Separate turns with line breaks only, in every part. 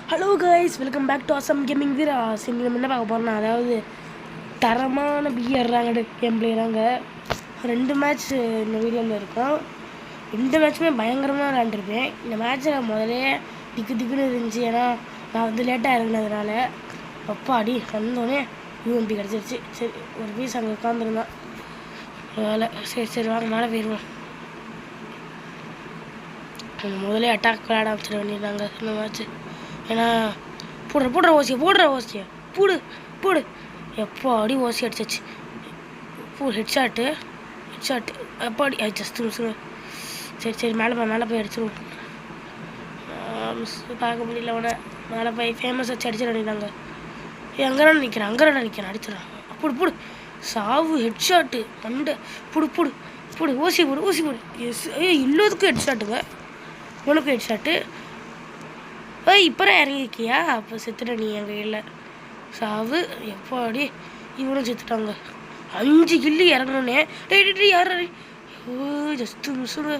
Hello guys, welcome back to awesome gaming Veeras. இன்றைக்கி நம்ம என்ன பார்க்க போகிறோம்னா, அதாவது தரமான பிஆர் ரேங்கடு கேம் பிளேயராங்க 2 மேட்ச் இந்த வீடியோவில் இருக்கும். 2 மேட்ச்சுமே பயங்கரமாக விளாண்டுருப்பேன். இந்த மேட்ச்சில் முதலே திக்குன்னு இருந்துச்சு, ஏன்னா நான் வந்து லேட்டாக இறங்கினதுனால. அடி வந்தோடனே யூஎம்பி கிடச்சிருச்சு. சரி, ஒரு பீஸ் அங்கே உட்காந்துருந்தான் வேலை. சரி வாங்க மேலே போயிடுவோம். முதலே அட்டாக் விளையாட ஆரம்பிச்சிட வேண்டியதாங்க இந்த மேட்ச்சு. ஏன்னா போடுற ஓசியை போடு எப்போ அடி ஓசி அடிச்சிச்சு. ஹெட்ஷாட்டு எப்போ அடி ஜஸ்ட் மிஸ்ஸுங்க. சரி மேலே போய் அடிச்சிடுவோம். மிஸ் பார்க்க முடியல. அவனை மேலே போய் ஃபேமஸ் வச்சு அடிச்சிட வேண்டியதாங்க. அங்கே நிற்கிறேன் அடிச்சிடறான். போடு சாவு ஹெட்ஷாட்டு மண்டை போடு ஊசி போடு. எஸ் இன்னொதுக்கும் ஹெட்ஷாட்டுங்க. உனக்கு ஹெட்ஷாட்டு. இப்போ இறங்கிருக்கியா? அப்போ செத்துட்ட நீ என் கையில். சாவு எப்போ அடி. இவனும் செத்துட்டாங்க. 5 கில்லு இறங்கணுன்னே. டேய் யார் ஜஸ்ட்டு மிஸ்ஸுங்க.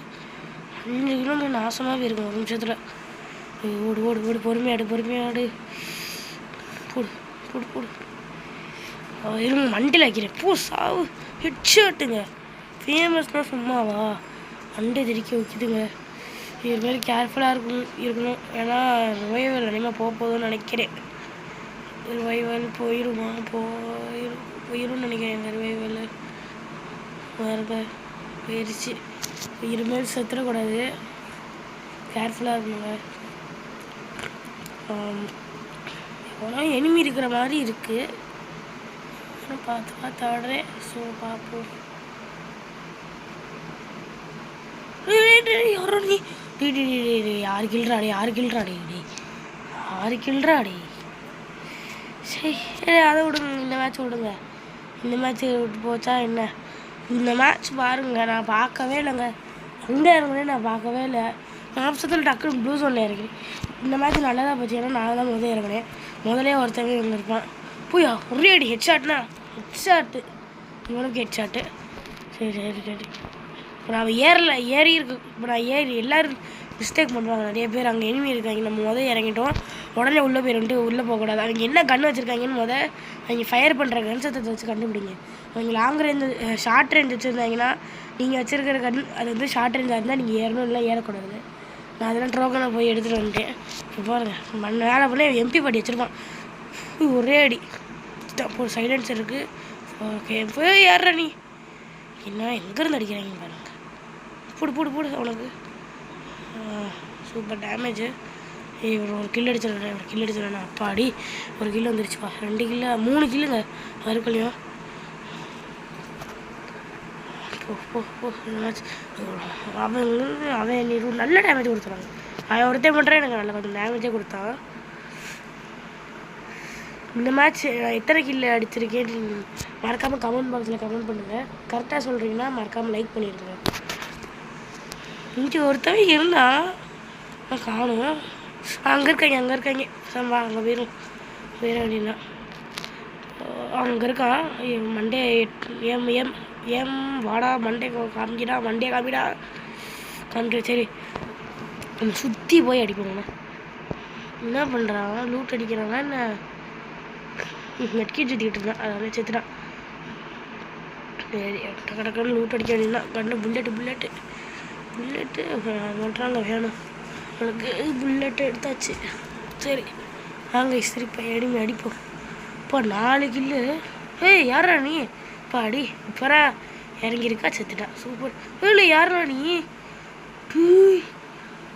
5 கிலோ நாசமாகவே இருக்கும் ஒரு நிமிஷத்தில். ஓடு பொறுமையாடு போடு. இருங்க மண்டியில் வைக்கிறேன். சாவு ஹெட்ஷாட்டுங்க. ஃபேமஸ்னால் சும்மாவா? மண்டை தெரிக்க வைக்குதுங்க. இது மாதிரி கேர்ஃபுல்லாக இருக்கணும். ஏன்னா ரிவைவல் அதிகமாக போகுதுன்னு நினைக்கிறேன். ரிவைவல் போயிரும்னு நினைக்கிறேன். இந்த ரிவைவல் வேறு போயிடுச்சு. இருமேல் செத்துடக்கூடாது, கேர்ஃபுல்லாக இருக்கணுங்க. எவ்வளோ எனிமி இருக்கிற மாதிரி இருக்குது. பார்த்து ஆடுறேன். ஸோ பார்ப்போம். யாரோ நீ யாரு கில்றாடே. சரி அதை விடுங்க. இந்த மேட்ச் விடுங்க. இந்த மேட்ச் விட்டு போச்சா என்ன? இந்த மேட்ச் பாருங்க, நான் பார்க்கவே இல்லைங்க. எங்கே இறங்குனே நான் பார்க்கவே இல்லை. நிமிஷத்தில் டக்குன்னு ப்ளூ ஜோனில் இறங்கினேன். இந்த மேட்ச் நல்லா தான் போச்சு. ஏன்னா நான் தான் இறங்கினேன். முதலே ஒருத்தவங்க இங்கே இருப்பான். போயா ஒரே அடி ஹெட்ஷாட்டு. இவனுக்கு ஹெட்ஷாட்டு. சரி. இப்போ நான் ஏறி இருக்கு. இப்போ நான் எல்லோரும் மிஸ்டேக் பண்ணுவாங்க. நிறைய பேர் அங்கே எனிமி இருக்காங்க. நம்ம இறங்கிட்டோம், உடனே உள்ளே உள்ளே போகக்கூடாது. அவங்க என்ன கன் வச்சுருக்காங்கன்னு அவங்க ஃபயர் பண்ணுற கன் சத்தத்தை வச்சு கண்டுபிடிங்க. அவங்க லாங் ரேஞ்சு ஷார்ட் ரேஞ்ச் வச்சுருந்தாங்கன்னா, நீங்கள் வச்சுருக்கிற கன் அது வந்து ஷார்ட் ரேஞ்சாக இருந்தால் நீங்கள் ஏறணும், இல்லை ஏறக்கூடாது. நான் அதெல்லாம் ட்ரோக்கனை போய் எடுத்துகிட்டு வந்துட்டேன். இப்போ பாருங்கள், மேலே பண்ணி எம்பி பாட்டி வச்சுருக்கான். ஒரே அடி. ஒரு சைலன்ஸ் இருக்குது. ஓகே போய் ஏறுற நீ என்ன எங்கேருந்து அடிக்கிறாங்க பாருங்க. போடு அவனுக்கு சூப்பர் டேமேஜு. ஒரு கில் அடிச்சிடறேன். அப்பாடி ஒரு கில்லு வந்துருச்சுப்பா. 2 கில்லு 3 கில்லுங்க அதுக்குள்ளேயும். அவன் நல்ல டேமேஜ் கொடுத்துறாங்க. அவன் ஒருத்தன் பண்ணுறேன் எனக்கு நல்ல கொஞ்சம் டேமேஜே கொடுத்தான். இந்த மேட்ச் எத்தனை கில்லு அடிச்சிருக்கேன்னு மறக்காமல் கமெண்ட் பாக்ஸில் கமெண்ட் பண்ணுங்கள். கரெக்டாக சொல்கிறீங்கன்னா மறக்காமல் லைக் பண்ணிடுங்க. இங்கே ஒருத்தவங்க இருந்தால் நான் காணும். அங்கே இருக்காங்க. சம்பா அங்கே போயிடும் அப்படின்னா அங்கே இருக்கான். மண்டே ஏம் வாடா மண்டே காமிக்கிடா. சரி நம்ம சுற்றி போய் அடிப்போங்கண்ணா. என்ன பண்ணுறான்? லூட் அடிக்கிறாங்க. என்ன நெட்கிட் சுற்றிக்கிட்டு இருந்தான், அதனால செத்துட்டான். சரி டக்குன்னு லூட் அடிக்க வேண்டியதுனா. கண்ணு புல்லட்டு பண்ணுறாங்க. வேணும் எனக்கு புல்லட்டு எடுத்தாச்சு. சரி வாங்க சிரிப்பா எடிமே அடிப்போம். இப்போ 4 கில்லு. யாரா நீ? இப்போ அடி இப்போரா இறங்கியிருக்கா, செத்துட்டா. சூப்பர். இல்லை யாரா நீ?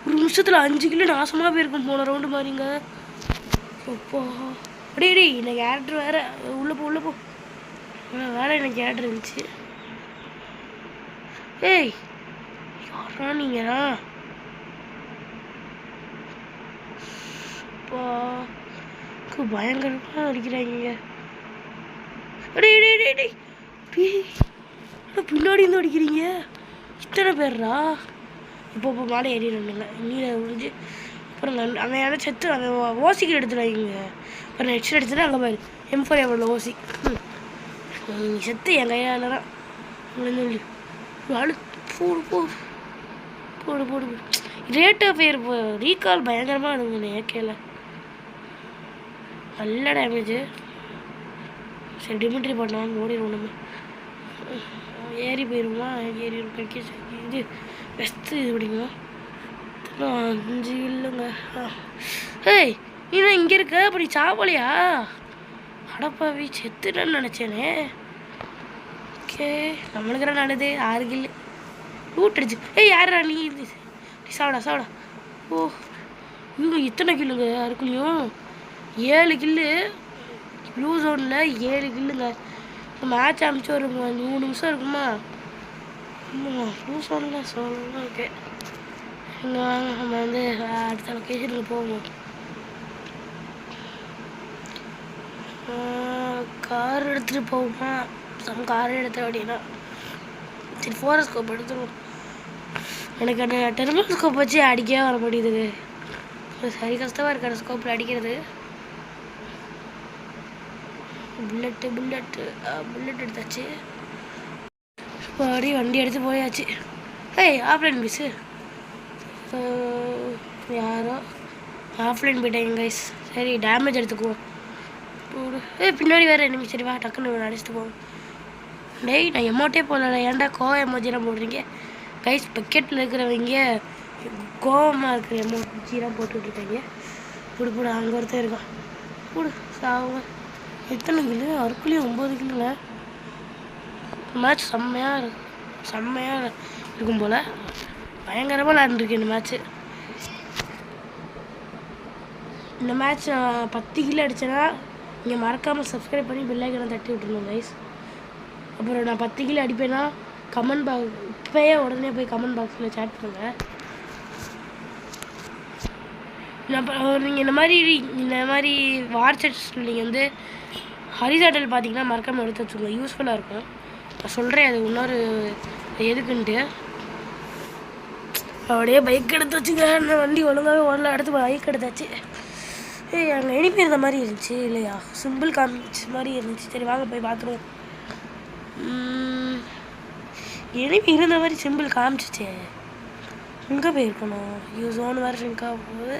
ஒரு நிமிஷத்தில் 5 கில்லு நாசமாக போயிருக்கும் போன ரவுண்டு மாதிரிங்க. அப்போ அடி இந்த கேரக்டர் வேறு. உள்ளே போ வேறு எனக்கு கேரக்டர் இருந்துச்சு. யாரா நீங்களா? பயங்கரமாக அடிக்கிறாங்க. பின்னாடி இருந்து அடிக்கிறீங்க. இத்தனை பேர்ரா. இப்போ மேலே ஏறிடுங்க. நீரை முடிஞ்சு அப்புறம் அவன் யாரும் செத்து அவன் ஓசிக்கு எடுத்துடுவாங்க. அப்புறம் நெக்ஸ்ட் எடுத்துட்டு அங்கே பாரு M4 எவ்வளோ ஓசி. செத்து என் கையால் தான் போடு ரேட் ஆஃப் ஃபயர் ரீகால் பயங்கரமாக இருந்துங்க ஏகேல. நல்ல டேமேஜு. சரி டிமிட்ரி பண்ணலாம் ஓடிடுவோம் நம்ம. ஏறி போயிடுமா? ஏறி பேக்கேஜ் இது பெஸ்ட்டு இது பிடிக்குமா? 5 இல்லைங்க. ஏய் இன்னும் இங்கே இருக்க அப்படி சாவலையா? அடப்பாவி செத்துட்டேன்னு நினச்சேனே. ஓகே நம்மளுக்கு என்ன நடக்குது? 6 கில்லு லூட் அடிச்சு. ஏய் யாரா நீ? சாவடா. ஓ இன்னும் இத்தனை கில்லுங்க அதுக்குள்ளேயும் 7 கில்லு. ப்ளூ ஜோனில் 7 கில்லுங்க. மேட்ச் அனுப்பிச்சு ஒரு 3 நிமிஷம் இருக்குமா? ஆமாம் ப்ளூ ஜோனில் சொல்லலாம். ஓகே இங்கே வாங்க நம்ம வந்து அடுத்த லொக்கேஷனுக்கு போவோம். கார் எடுத்துகிட்டு போவோமா? கார் எடுத்த அப்படின்னா சரி ஃபோரஸ்கோப் எடுத்துருவோம். எனக்கு அந்த டெர்மல் ஸ்கோப் வச்சு அடிக்கவே வர மாட்டேங்குது. சரி கஷ்டமாக இருக்கு அந்த ஸ்கோப்பில் அடிக்கிறது. புல்லட் எடுத்தாச்சு. வண்டி எடுத்து போயாச்சு. ஏய் ஆஃப்லைன் பீஸு யாரோ ஆஃப்லைன் போயிட்டாங்க கைஸ். சரி டேமேஜ் எடுத்துக்குவோம். பின்னாடி வேறு enemy. சரி வா டக்குன்னு அடிச்சுட்டு போவோம். டேய் நான் எமௌண்ட்டே போடல, ஏன்டா கோவம் எமோஜிலாம் போடுறீங்க கைஸ்? பக்கெட்டில் இருக்கிறவங்க கோவமாக இருக்கிற எமோஜிலாம் போட்டுட்ருக்காங்க. போடு அங்கே ஒருத்தர் இருக்கான். போடு சாவுங்க. எத்தனை கிலோ? அருக்குள்ளேயும் 9 கிலோங்க. மேட்ச் செம்மையாக இருக்கும் போல். பயங்கரமாக விளாண்டுருக்கு இந்த மேட்ச்சு. இந்த மேட்ச் 10 கிலோ அடித்தேன்னா நீங்கள் மறக்காமல் சப்ஸ்கிரைப் பண்ணி பெல் ஐக்கானை தட்டி விட்டுருணும் கைஸ். அப்புறம் நான் 10 கிலோ அடிப்பேன்னா கமெண்ட் பாக்ஸ் இப்போயே உடனே போய் கமெண்ட் பாக்ஸில் சேட் பண்ணுங்கள். நீங்கள் இந்த மாதிரி வாட்ஸ்அப்ஸ் நீங்கள் வந்து ஹரிசாட்டல் பார்த்தீங்கன்னா மறக்காமல் எடுத்து வச்சுக்கோங்க. யூஸ்ஃபுல்லாக இருக்கும். நான் சொல்கிறேன் அது இன்னொரு எதுக்குன்ட்டு. அப்படியே பைக் எடுத்து வச்சுங்க. நான் வண்டி ஒழுங்காகவே ஓடல, அடுத்து பைக் எடுத்தாச்சு. ஏய் அங்கே எனிமி இருந்த மாதிரி இருந்துச்சு இல்லையா? சிம்பிள் காமிச்ச மாதிரி இருந்துச்சு. சரி வாங்க போய் பார்த்துருவோம். எனிமி இருந்த மாதிரி சிம்பிள் காமிச்சிச்சே. எங்கே போயிருக்கணும்? ஜோன் வேறு ஷிங்காக போகுது.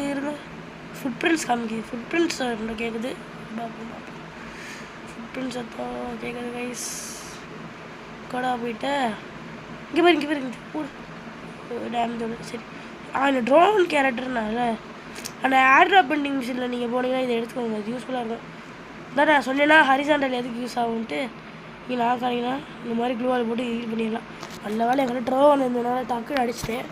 இருங்க ஃபுட் பிரிண்ட்ஸ் காமிக்குது. ஃபுட் பிரிண்ட்ஸ் கேட்குது. ஃபுட் பிரிண்ட்ஸ் அதான் கேட்குது கைஸ். கடா போயிட்ட இங்கே பாருங்க கூட டேமேஜோட. சரி அந்த ட்ரோன் கேரக்டர்னால அந்த ஏர்ட்ராப் பெண்டிங் மிஷினில் நீங்கள் போனீங்கன்னா இதை எடுத்துக்கோங்க. அது யூஸ்ஃபுல்லாக இருக்கும். அதான் நான் சொன்னேன்னா ஹரிசாண்டல் எதுக்கு யூஸ் ஆகும்ன்ட்டு. நீங்கள் நான் காணிங்கன்னா இந்த மாதிரி க்ளூவால் போட்டு யூஸ் பண்ணிடலாம். நல்ல வேலை எங்கிட்ட ட்ரோன் இருந்ததுனால டக்குன்னு அடிச்சிட்டேன்.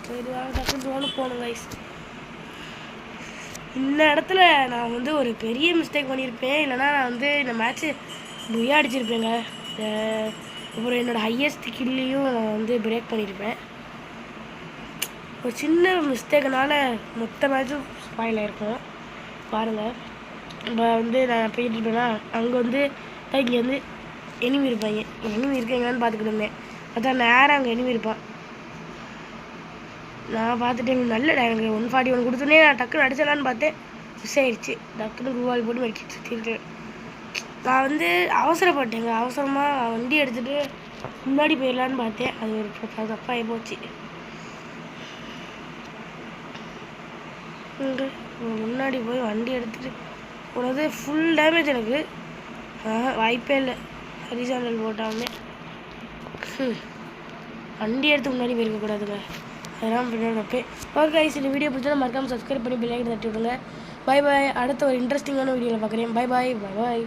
சரி டக்குன்னு ட்ரோனுக்கு போகணும் கைஸ். இந்த இடத்துல நான் வந்து ஒரு பெரிய மிஸ்டேக் பண்ணியிருப்பேன். இல்லைனா நான் வந்து இந்த மேட்ச்சு புய்யா அடிச்சிருப்பேங்க. அப்புறம் என்னோடய ஹையஸ்ட் கில்லையும் நான் வந்து பிரேக் பண்ணியிருப்பேன். ஒரு சின்ன மிஸ்டேக்குனால மொத்த மேட்சும் ஸ்பாயில் ஆகிருக்கும். பாருங்கள் இப்போ வந்து நான் போயிட்டு இருப்பேன்னா அங்கே வந்து இங்கே வந்து எனிமி இருப்பாங்க. எனிமி இருக்கீங்களான்னு பார்த்துக்கிட்டு இருந்தேன். அதான் நேரம் அங்கே எனிமி இருப்பான். நான் பார்த்துட்டு எனக்கு நல்ல எனக்கு 141 கொடுத்தோன்னே நான் டக்குன்னு அடிச்சிடலான்னு பார்த்தேன். மிஸ் ஆயிடுச்சு. டக்குன்னு ரூபாய் போட்டு வெடிச்சு சுற்றிருக்கேன். நான் வந்து அவசரப்பட்டேங்க. அவசரமாக வண்டி எடுத்துகிட்டு முன்னாடி போயிடலான்னு பார்த்தேன். அது ஒரு தப்பாகி போச்சு. முன்னாடி போய் வண்டி எடுத்துகிட்டு போனது ஃபுல் டேமேஜ் எனக்கு. வாய்ப்பே இல்லை. ஹரிசாண்டல் போட்டாலுமே வண்டி எடுத்து முன்னாடி போயிருக்கக்கூடாதுங்க. அதெல்லாம் பின்னாடி வைப்பேன். ஓகே கைஸ், இந்த வீடியோ பிடிச்சா மறக்காமல் சப்ஸ்கிரைப் பண்ணி பெல் ஐக்கானை தட்டி விடுங்க. பாய் பாய். அடுத்த ஒரு இன்ட்ரெஸ்டிங்கான வீடியோவில் பார்க்குறேன். பாய் பாய்.